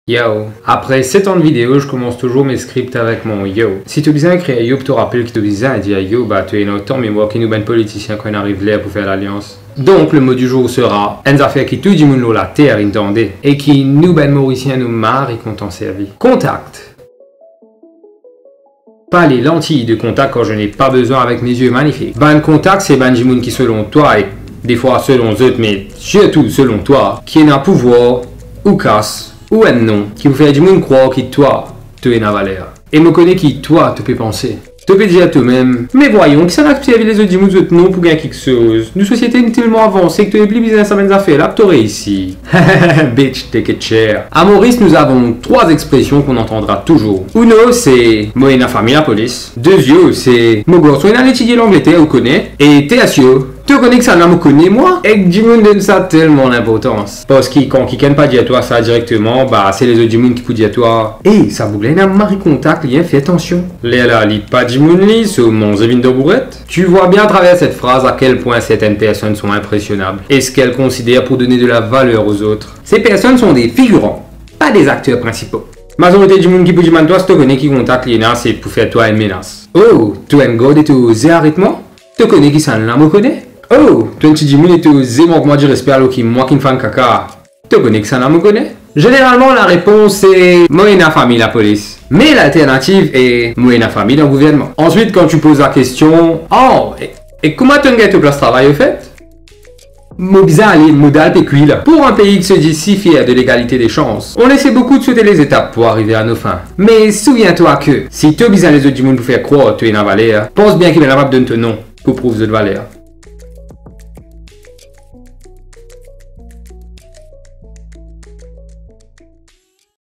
Yo. Après 7 ans de vidéo, je commence toujours mes scripts avec mon yo. Si tu as besoin d'écrire yo, tu te rappelles que tu as besoin de dire yo, bah tu es autant mais moi qui nous ben politicien quand on arrive là pour faire l'alliance. Donc le mot du jour sera une affaire qui tout du monde la terre entendait et qui nous ben mauriciens nous marre et qu'on t'en servi. Contact. Pas les lentilles de contact quand je n'ai pas besoin avec mes yeux magnifiques. Ben contact c'est ben du monde qui selon toi et des fois selon eux mais surtout selon toi qui est un pouvoir ou casse ou un nom qui vous fait du monde croire qui toi tu es na valeur et me connaît qui toi tu peux penser. Tu peux dire à toi-même, mais voyons, qui ça n'a que les autres du monde non pour gagner quelque chose. Nos sociétés sont tellement avancées que tu es plus business à mes affaires là que tu aurais ici. Bitch, take it cher. À Maurice, nous avons 3 expressions qu'on entendra toujours. Uno, c'est Moena famille la police. Deuxio, c'est Mon garçon il a étudié l'Angleterre, vous connaissez. Et Théasio, tu connais que ça n'a me connaît moi? Et que du monde donne ça tellement d'importance. Parce que quand qui ne pas dire à toi ça directement, bah c'est les autres du monde qui peuvent dire à toi. Hey, ça vous un mari contact, lien, fais attention. Léla, lit pas du monde lit, c'est mon zevin de bourrette. Tu vois bien à travers cette phrase à quel point certaines personnes sont impressionnables. Et ce qu'elles considèrent pour donner de la valeur aux autres. Ces personnes sont des figurants, pas des acteurs principaux. Majorité du monde qui peut dire toi, si tu connais qui contacte Léna, c'est pour faire toi une menace. Oh, tu es un gars et tu oses arrêtement? Tu connais qui ça ne me connaît? Oh, toi tu dis et tu oses manquement du respect alors que moi qui me fais un caca. Tu connais que ça ne me connaît? Généralement la réponse est Moena famille la police. Mais l'alternative est Moena famille dans le gouvernement. Ensuite quand tu poses la question, oh, et comment tu as place de travail au fait? Mobisa aller modal pécule. Pour un pays qui se dit si fier de l'égalité des chances, on essaie beaucoup de sauter les étapes pour arriver à nos fins. Mais souviens-toi que si tu as besoin les autres du monde pour faire croire que tu es une valeur, pense bien qu'il est capable de donner ton nom pour prouver cette valeur.